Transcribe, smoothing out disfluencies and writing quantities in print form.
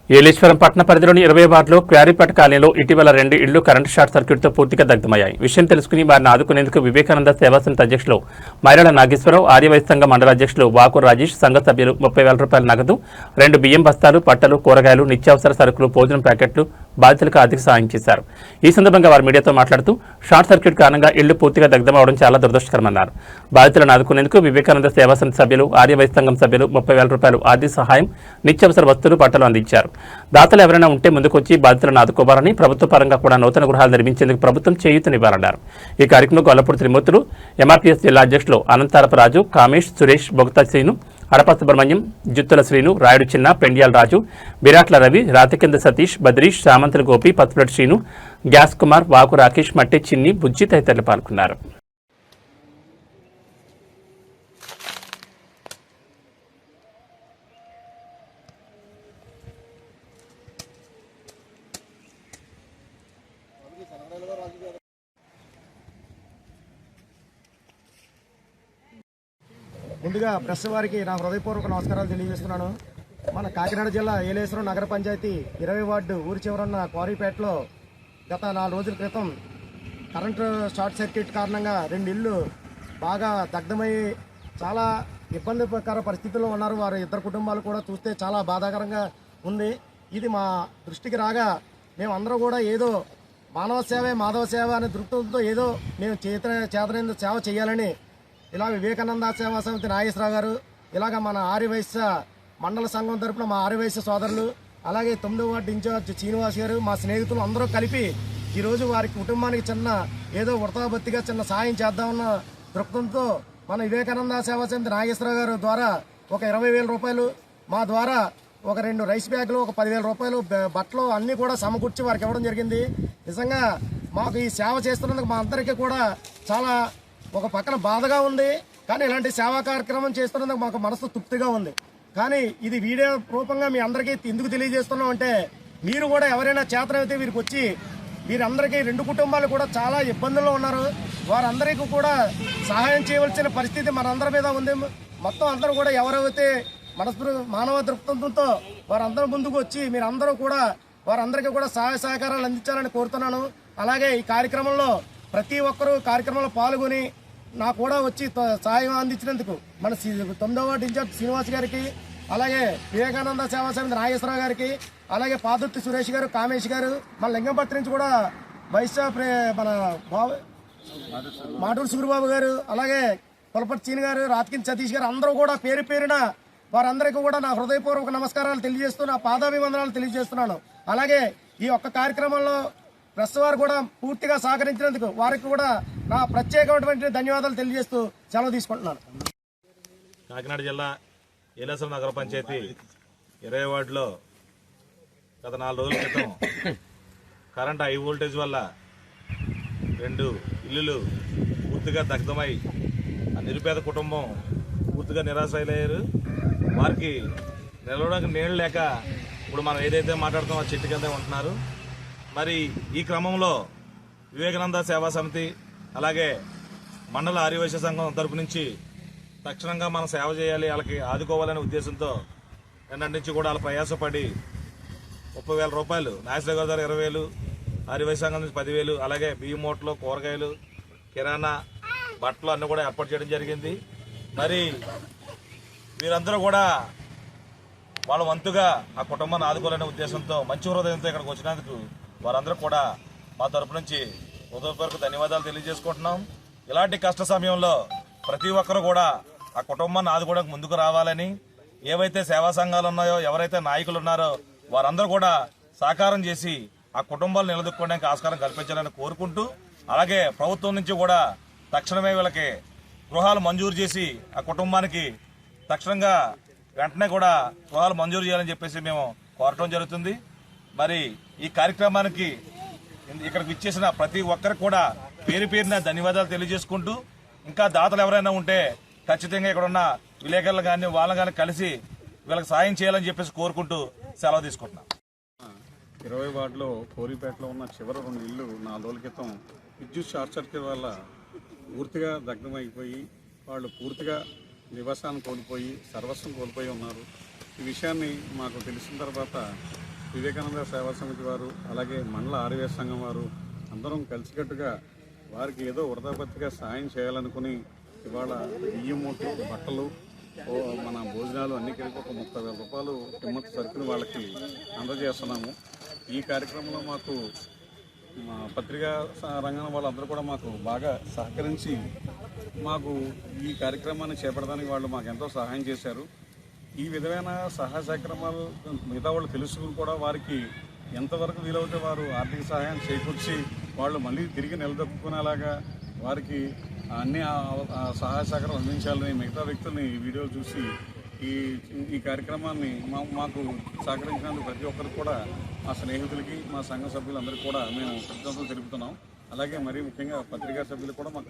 ఏలేశ్వరం పట్టణ పరిధిలోని 20 వార్డులో క్వారీపేట కాలనీలో ఇటీవల 2 ఇళ్లు కరెంటు షార్ట్ సర్క్యూట్తో పూర్తిగా దగ్ధమయ్యాయి. విషయం తెలుసుకుని వారిని ఆదుకునేందుకు వివేకానంద సేవా సమితి అధ్యక్షులు మైరాల నాగేశ్వరరావు, ఆర్యవైశ్య సంఘ మండల అధ్యక్షులు వాకు రాజేష్, సంఘ సభ్యులు 30,000 రూపాయల నగదు, 2 బియ్యం బస్తాలు, పట్టలు, కూరగాయలు, నిత్యావసర సరుకులు, భోజనం ప్యాకెట్లు బాధితులకు ఆర్థిక సాయం చేశారు. ఈ సందర్భంగా వారు మీడియాతో మాట్లాడుతూ షార్ట్ సర్క్యూట్ కారణంగా ఇళ్లు పూర్తిగా దగ్ధమవడం చాలా దురదృష్టకరమన్నారు. బాధితులను ఆదుకునేందుకు వివేకానంద సేవా సమితి సభ్యులు, ఆర్యవైశ్య సంఘం సభ్యులు 30,000 రూపాయలు ఆర్థిక సహాయం, నిత్యావసర వస్తువులు, పట్టలు అందించారు. దాతలు ఎవరైనా ఉంటే ముందుకొచ్చి బాధితులను ఆదుకోవాలని, ప్రభుత్వ పరంగా కూడా నూతన గృహాలు నిర్మించేందుకు ప్రభుత్వం చేయూతనివ్వాలన్నారు. ఈ కార్యక్రమంలో గొల్లపూడి త్రిమూర్తులు, ఎంఆర్పీఎస్ జిల్లా అధ్యక్షులు అనంతారపు రాజు, కామేష్, సురేష్, బొగతా శ్రీను, అడప సుబ్రహ్మణ్యం, జుత్తుల శ్రీను, రాయుడు చిన్న, పెండ్యాల రాజు, బిరాట్ల రవి, రాతికింద సతీష్, బద్రీష్, సామంతుల గోపి, పత్తిపేట శ్రీను, గ్యాస్ కుమార్, వాకు రాకేష్, మట్టి చిన్ని, బుజ్జి తదితరులు పాల్గొన్నారు. ముందుగా ప్రెస్ వారికి నా హృదయపూర్వక నమస్కారాలు తెలియజేస్తున్నాను. మన కాకినాడ జిల్లా ఏలేశ్వరం నగర పంచాయతీ 20 వార్డు ఊరి చివరన్న క్వారీపేటలో గత 4 రోజుల క్రితం కరెంటు షార్ట్ సర్క్యూట్ కారణంగా 2 ఇళ్ళు బాగా దగ్ధమయ్యి చాలా ఇబ్బందికర పరిస్థితుల్లో ఉన్నారు. వారి 2 కుటుంబాలు కూడా చూస్తే చాలా బాధాకరంగా ఉంది. ఇది మా దృష్టికి రాగా మేమందరూ కూడా ఏదో మానవ సేవే మాధవ సేవ అనే దృక్పథంతో ఏదో మేము చేతనైన సేవ చేయాలని ఇలా వివేకానంద సేవా సమితి నాగేశ్వరరావు గారు, ఇలాగ మన ఆర్యవైశ్య మండల సంఘం తరపున మా ఆర్యవైశ్య సోదరులు, అలాగే 9వ వార్డు ఇన్ఛార్జ్ శ్రీనివాస్ గారు, మా స్నేహితులు అందరూ కలిపి ఈరోజు వారి కుటుంబానికి చిన్న ఏదో వృతాభత్తిగా చిన్న సాయం చేద్దామన్న దృక్పథంతో మన వివేకానంద సేవా సమితి నాగేశ్వరరావు గారు ద్వారా ఒక 20,000 రూపాయలు, మా ద్వారా ఒక 2 రైస్ బ్యాగులు, ఒక 10,000 రూపాయలు, బట్టలు అన్నీ కూడా సమకూర్చి వారికి ఇవ్వడం జరిగింది. నిజంగా మాకు ఈ సేవ చేస్తున్నందుకు మా అందరికీ కూడా చాలా ఒక పక్కన బాధగా ఉంది. కానీ ఇలాంటి సేవా కార్యక్రమం చేస్తున్నందుకు మాకు మనసు తృప్తిగా ఉంది. కానీ ఇది వీడియో రూపంగా మీ అందరికీ ఎందుకు తెలియజేస్తున్నాం అంటే, మీరు కూడా ఎవరైనా చేతనైతే వీరికి వచ్చి వీరందరికీ 2 కుటుంబాలు కూడా చాలా ఇబ్బందుల్లో ఉన్నారు. వారందరికీ కూడా సహాయం చేయవలసిన పరిస్థితి మనందరి మీద ఉంది. మొత్తం అందరూ కూడా ఎవరైతే మానవ దృక్పథంతో వారందరూ ముందుకు వచ్చి మీరందరూ కూడా వారందరికీ కూడా సహాయ సహకారాలు అందించాలని కోరుతున్నాను. అలాగే ఈ కార్యక్రమంలో ప్రతి ఒక్కరూ కార్యక్రమంలో పాల్గొని నా కూడా వచ్చి సహాయం అందించినందుకు మన 9వ వార్డు ఇన్ఛార్జ్ శ్రీనివాస్ గారికి, అలాగే వివేకానంద సేవా సమితి నాగేశ్వరరావు గారికి, అలాగే పాదుర్తి సురేష్ గారు, కామేష్ గారు, మన లింగంపట్నం నుంచి కూడా వైశ్య మన మాటూరు సూరిబాబు గారు, అలాగే పొలపటి చీని గారు, రాతికింద సతీష్ గారు అందరూ కూడా పేరు పేరున వారందరికీ కూడా నా హృదయపూర్వక నమస్కారాలు తెలియజేస్తూ నా పాదాభివందనాలు తెలియజేస్తున్నాను. అలాగే ఈ ఒక్క కార్యక్రమంలో ప్రెస్ వారు కూడా పూర్తిగా సహకరించినందుకు వారికి కూడా నా ప్రత్యేకమైనటువంటి ధన్యవాదాలు తెలియజేస్తూ సెలవు తీసుకుంటున్నాను. కాకినాడ జిల్లా ఏలేశ్వరం నగర పంచాయతీ 20 వార్డులో గత 4 రోజుల క్రితం కరెంట్ హై వోల్టేజ్ వల్ల 2 ఇల్లులు పూర్తిగా దగ్ధమై ఆ నిరుపేద కుటుంబం పూర్తిగా నిరాశలయ్యారు. వారికి నిలవడానికి నీళ్ళు లేక ఇప్పుడు మనం ఏదైతే మాట్లాడుతామో ఆ చెట్టు కింద ఉంటున్నారు. మరి ఈ క్రమంలో వివేకానంద సేవా సమితి, అలాగే మండల ఆర్యవైశ్య సంఘం తరపు నుంచి తక్షణంగా మనం సేవ చేయాలి, వాళ్ళకి ఆదుకోవాలనే ఉద్దేశంతో నిన్నటి నుంచి కూడా వాళ్ళు ప్రయాసపడి 30,000 రూపాయలు, నాగేశ్వర గారి ద్వారా 20,000, ఆర్యవైశ్య సంఘం నుంచి 10,000, అలాగే బియ్యం మూటలు, కూరగాయలు, కిరాణా, బట్టలు అన్నీ కూడా ఏర్పాటు చేయడం జరిగింది. మరి వీరందరూ కూడా వాళ్ళ వంతుగా ఆ కుటుంబాన్ని ఆదుకోవాలనే ఉద్దేశంతో మంచి హృదయంతో ఇక్కడికి వచ్చినందుకు వారందరూ కూడా మా తరపు నుంచి హృదయపూర్వక ధన్యవాదాలు తెలియజేసుకుంటున్నాం. ఇలాంటి కష్ట సమయంలో ప్రతి ఒక్కరు కూడా ఆ కుటుంబాన్ని ఆదుకోవడానికి ముందుకు రావాలని, ఏవైతే సేవా సంఘాలు ఉన్నాయో, ఎవరైతే నాయకులు ఉన్నారో వారందరూ కూడా సహకారం చేసి ఆ కుటుంబాలు నిలదొక్కుకోవడానికి ఆస్కారం కల్పించాలని కోరుకుంటూ, అలాగే ప్రభుత్వం నుంచి కూడా తక్షణమే వీళ్ళకి గృహాలు మంజూరు చేసి ఆ కుటుంబానికి తక్షణంగా వెంటనే కూడా గృహాలు మంజూరు చేయాలని చెప్పేసి మేము కోరటం జరుగుతుంది. మరి ఈ కార్యక్రమానికి ఇక్కడికి ఇచ్చేసిన ప్రతి ఒక్కరికి కూడా పేరు పేరున ధన్యవాదాలు తెలియజేసుకుంటూ, ఇంకా దాతలు ఎవరైనా ఉంటే ఖచ్చితంగా ఇక్కడ ఉన్న విలేకరులు కానీ వాళ్ళని కానీ కలిసి వీళ్ళకి సాయం చేయాలని చెప్పేసి కోరుకుంటూ సెలవు తీసుకుంటున్నాం. 20 వార్డులో కోరిపేటలో ఉన్న చివరి 2 ఇళ్ళు 4 రోజుల క్రితం విద్యుత్ షార్ట్ సర్క్యూట్ వల్ల పూర్తిగా దగ్ధమైపోయి వాళ్ళు పూర్తిగా నివాసాన్ని కోల్పోయి సర్వస్వం కోల్పోయి ఉన్నారు. ఈ విషయాన్ని మాకు తెలిసిన తర్వాత వివేకానంద సేవా సమితి వారు అలాగే మండల ఆర్యవేశ సంఘం వారు అందరం కలిసికట్టుగా వారికి ఏదో వృధాపత్తిగా సాయం చేయాలనుకుని ఇవాళ బియ్యం మూటలు, బట్టలు, మన భోజనాలు అన్ని కలిపి ఒక 30,000 రూపాయలు కిమ్మత్తు సరుకుని వాళ్ళకి అందజేస్తున్నాము. ఈ కార్యక్రమంలో మాకు మా పత్రికా రంగం వాళ్ళందరూ కూడా మాకు బాగా సహకరించి మాకు ఈ కార్యక్రమాన్ని చేపట్టడానికి వాళ్ళు మాకు ఎంతో సహాయం చేశారు. ఈ విధమైన సహాయ కార్యక్రమాలు మిగతా వాళ్ళు తెలుసుకుని కూడా వారికి ఎంతవరకు వీలవుతే వారు ఆర్థిక సహాయం చేకూర్చి వాళ్ళు మళ్ళీ తిరిగి నిలదొక్కునేలాగా వారికి అన్ని సహాయ సహకారం అందించాలని మిగతా వ్యక్తుల్ని ఈ వీడియో చూసి ఈ కార్యక్రమాన్ని మాకు సహకరించినందుకు ప్రతి ఒక్కరికి కూడా మా స్నేహితులకి, మా సంఘ సభ్యులందరికీ కూడా మేము కృతజ్ఞతలు తెలుపుతున్నాం. అలాగే మరీ ముఖ్యంగా పత్రికా సభ్యులు కూడా మాకు